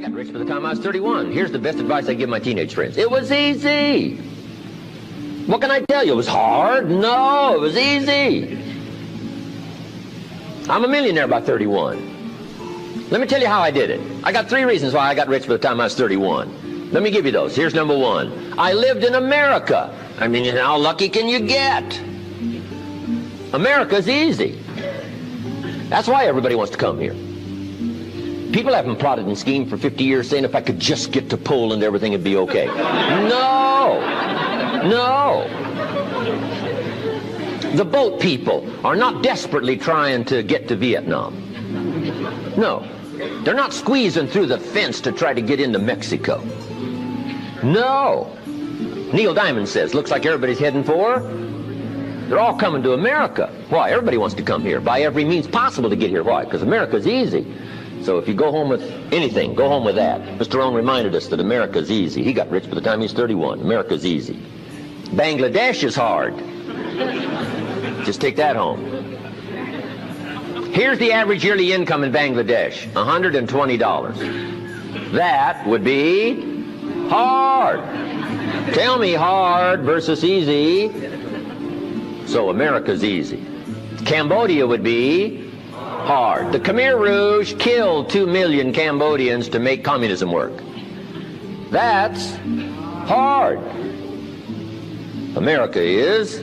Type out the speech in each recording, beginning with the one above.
got rich by the time I was 31. Here's the best advice I give my teenage friends. It was easy. What can I tell you? It was hard? No, it was easy. I'm a millionaire by 31. Let me tell you how I did it. I got 3 reasons why I got rich by the time I was 31. Let me give you those. Here's number 1. I lived in America. I mean, how lucky can you get? America's easy. That's why everybody wants to come here. People haven't plotted and schemed for 50 years saying if I could just get to Poland, everything would be okay. No. No. The boat people are not desperately trying to get to Vietnam. No. They're not squeezing through the fence to try to get into Mexico. No. Neil Diamond says, looks like everybody's heading for. They're all coming to America. Why? Everybody wants to come here by every means possible to get here. Why? Because America's easy. So if you go home with anything, go home with that. Mr. Rohn reminded us that America's easy. He got rich by the time he was 31. America's easy. Bangladesh is hard. Just take that home. Here's the average yearly income in Bangladesh, $120. That would be hard. Tell me hard versus easy. So America's easy. Cambodia would be hard. The Khmer Rouge killed 2 million Cambodians to make communism work. That's hard. America is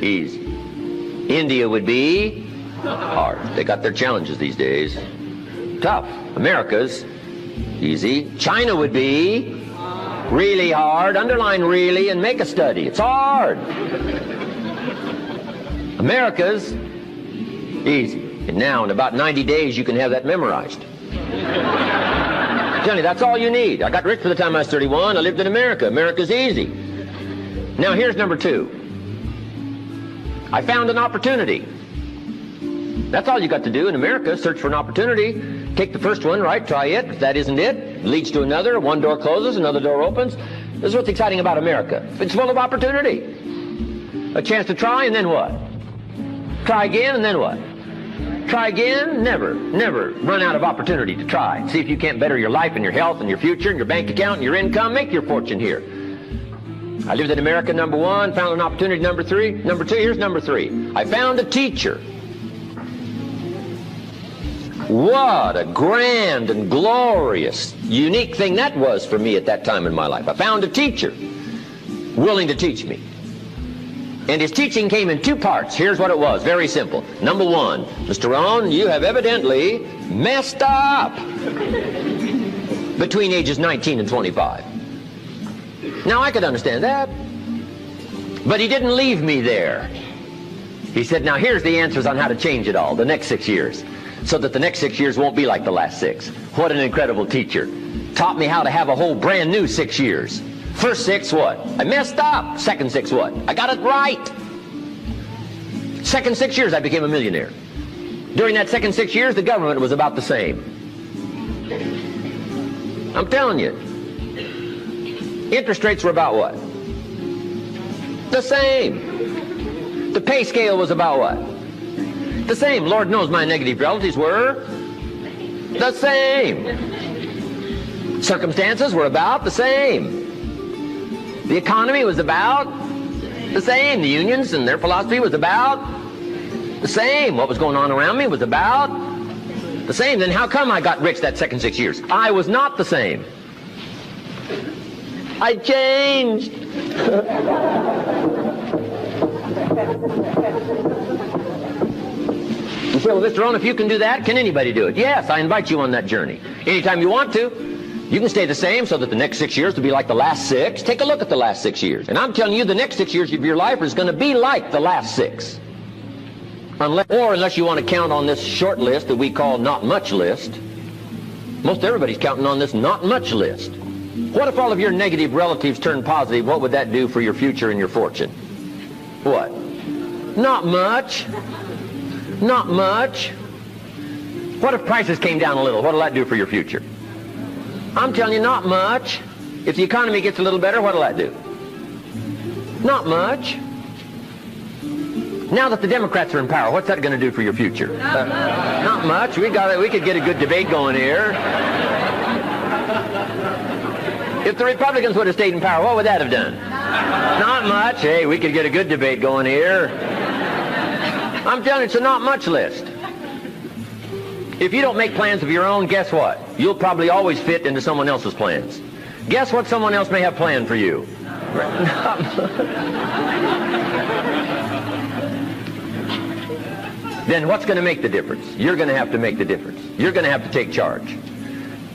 easy. India would be hard. They got their challenges these days. Tough. America's easy. China would be really hard. Underline really and make a study. It's hard. America's easy. And now in about 90 days you can have that memorized. I'm telling you, that's all you need. I got rich by the time I was 31. I lived in America. America's easy. Now here's number 2. I found an opportunity. That's all you got to do in America, search for an opportunity. Take the first one, right, try it. If that isn't it leads to another. One door closes, another door opens. This is what's exciting about America. It's full of opportunity. A chance to try, and then what? Try again, and then what? Try again, never run out of opportunity to try. See if you can't better your life and your health and your future and your bank account and your income. Make your fortune here. I lived in America, number 1, found an opportunity, number 3. Number 2, here's number 3. I found a teacher. What a grand and glorious, unique thing that was for me at that time in my life. I found a teacher willing to teach me. And his teaching came in 2 parts. Here's what it was, very simple. Number 1, Mr. Rohn, you have evidently messed up between ages 19 and 25. Now, I could understand that. But he didn't leave me there. He said, now here's the answers on how to change it all, the next 6 years, so that the next 6 years won't be like the last 6. What an incredible teacher. Taught me how to have a whole brand new 6 years. First 6, what? I messed up. Second 6, what? I got it right. Second 6 years, I became a millionaire. During that second 6 years, the government was about the same. I'm telling you. Interest rates were about what? The same. The pay scale was about what? The same. Lord knows my negative relatives were the same. Circumstances were about the same. The economy was about the same. The unions and their philosophy was about the same. What was going on around me was about the same. Then how come I got rich that second 6 years? I was not the same. I changed. You say, well, Mr. Rohn, if you can do that, can anybody do it? Yes, I invite you on that journey. Anytime you want to. You can stay the same so that the next 6 years will be like the last 6. Take a look at the last 6 years. And I'm telling you, the next 6 years of your life is going to be like the last 6. Unless you want to count on this short list that we call not much list. Most everybody's counting on this not much list. What if all of your negative relatives turn positive? What would that do for your future and your fortune? What? Not much. Not much. What if prices came down a little? What will that do for your future? I'm telling you, not much. If the economy gets a little better, what will that do? Not much. Now that the Democrats are in power, what's that going to do for your future? Not much. We could get a good debate going here. If the Republicans would have stayed in power, what would that have done? Not much. Hey, we could get a good debate going here. I'm telling you, it's a not much list. If you don't make plans of your own, guess what? You'll probably always fit into someone else's plans. Guess what someone else may have planned for you? Then what's going to make the difference? You're going to have to make the difference. You're going to have to take charge.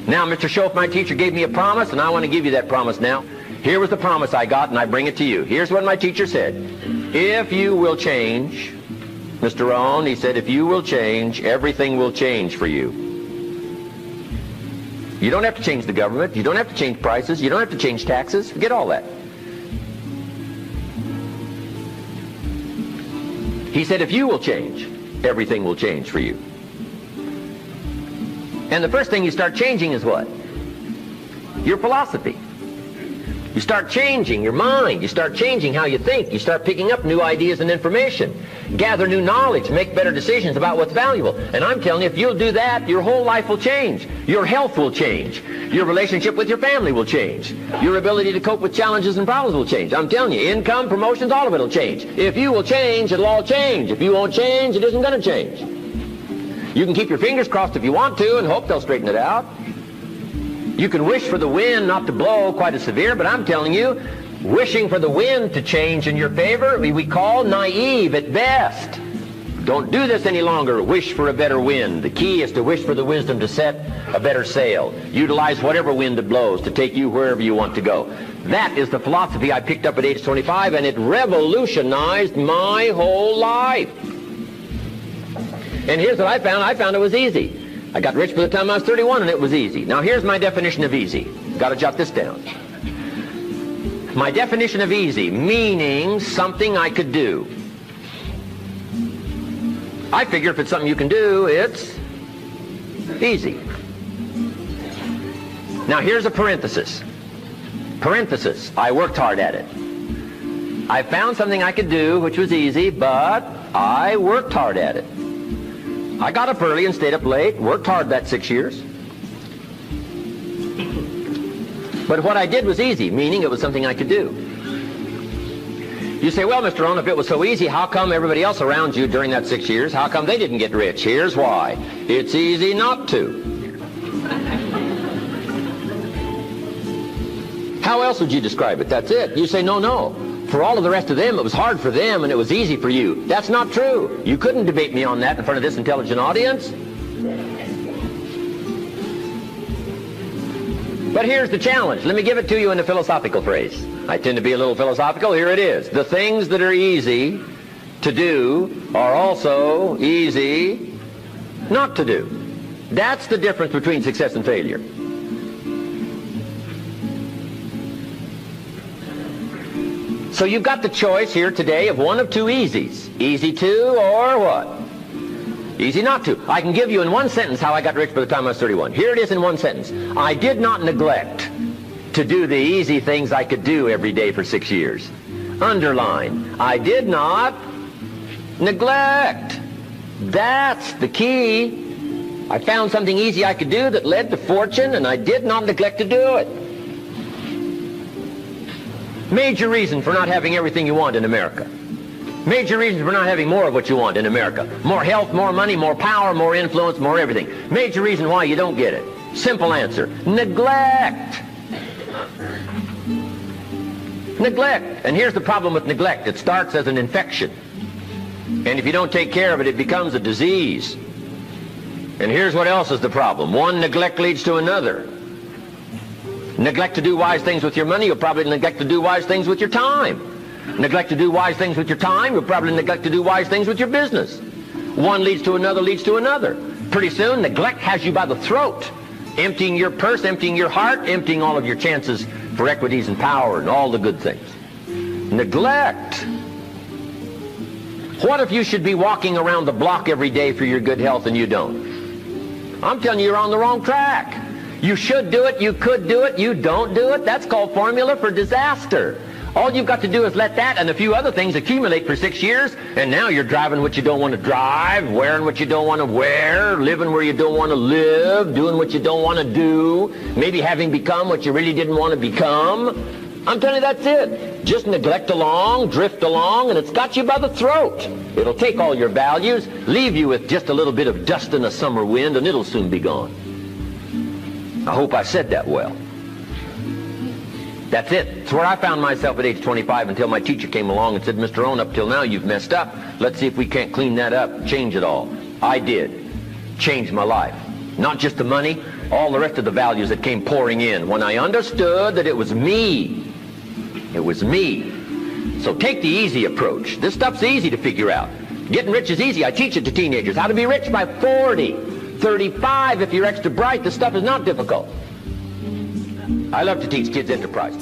Now, Mr. Schoaf, my teacher, gave me a promise, and I want to give you that promise now. Here was the promise I got, and I bring it to you. Here's what my teacher said. If you will change, Mr. Rohn, he said, if you will change, everything will change for you. You don't have to change the government. You don't have to change prices. You don't have to change taxes. Forget all that. He said, if you will change, everything will change for you. And the first thing you start changing is what? Your philosophy. You start changing your mind. You start changing how you think. You start picking up new ideas and information. Gather new knowledge. Make better decisions about what's valuable. And I'm telling you, if you'll do that, your whole life will change. Your health will change. Your relationship with your family will change. Your ability to cope with challenges and problems will change. I'm telling you, income, promotions, all of it will change. If you will change, it'll all change. If you won't change, it isn't going to change. You can keep your fingers crossed if you want to and hope they'll straighten it out. You can wish for the wind not to blow quite as severe, but I'm telling you, wishing for the wind to change in your favor, we call naive at best. Don't do this any longer. Wish for a better wind. The key is to wish for the wisdom to set a better sail. Utilize whatever wind it blows to take you wherever you want to go. That is the philosophy I picked up at age 25, and it revolutionized my whole life. And here's what I found. I found it was easy. I got rich by the time I was 31, and it was easy. Now, here's my definition of easy. Got to jot this down. My definition of easy, meaning something I could do. I figure if it's something you can do, it's easy. Now, here's a parenthesis. Parenthesis, I worked hard at it. I found something I could do, which was easy, but I worked hard at it. I got up early and stayed up late, worked hard that 6 years. But what I did was easy, meaning it was something I could do. You say, well, Mr. Rohn, if it was so easy, how come everybody else around you during that 6 years, how come they didn't get rich? Here's why. It's easy not to. How else would you describe it? That's it. You say, no. For all of the rest of them, it was hard for them and it was easy for you. That's not true. You couldn't debate me on that in front of this intelligent audience. But here's the challenge. Let me give it to you in a philosophical phrase. I tend to be a little philosophical. Here it is. The things that are easy to do are also easy not to do. That's the difference between success and failure. So you've got the choice here today of one of two easies. Easy to or what? Easy not to. I can give you in one sentence how I got rich by the time I was 31. Here it is in one sentence. I did not neglect to do the easy things I could do every day for 6 years. Underline. I did not neglect. That's the key. I found something easy I could do that led to fortune, and I did not neglect to do it. Major reason for not having everything you want in America. Major reason for not having more of what you want in America. More health, more money, more power, more influence, more everything. Major reason why you don't get it. Simple answer. Neglect. Neglect. And here's the problem with neglect. It starts as an infection. And if you don't take care of it, it becomes a disease. And here's what else is the problem. One neglect leads to another. Neglect to do wise things with your money, you'll probably neglect to do wise things with your time. Neglect to do wise things with your time, you'll probably neglect to do wise things with your business. One leads to another, leads to another. Pretty soon, neglect has you by the throat, emptying your purse, emptying your heart, emptying all of your chances for equities and power and all the good things. Neglect. What if you should be walking around the block every day for your good health and you don't? I'm telling you, you're on the wrong track. You should do it, you could do it, you don't do it. That's called formula for disaster. All you've got to do is let that and a few other things accumulate for 6 years, and now you're driving what you don't want to drive, wearing what you don't want to wear, living where you don't want to live, doing what you don't want to do, maybe having become what you really didn't want to become. I'm telling you, that's it. Just neglect along, drift along, and it's got you by the throat. It'll take all your values, leave you with just a little bit of dust in a summer wind, and it'll soon be gone. I hope I said that well. That's it. It's where I found myself at age 25 until my teacher came along and said, Mr. Rohn, up till now you've messed up. Let's see if we can't clean that up, change it all. I did. Changed my life. Not just the money, all the rest of the values that came pouring in when I understood that it was me. It was me. So take the easy approach. This stuff's easy to figure out. Getting rich is easy. I teach it to teenagers. How to be rich by 40, 35. If you're extra bright, this stuff is not difficult. I love to teach kids enterprise.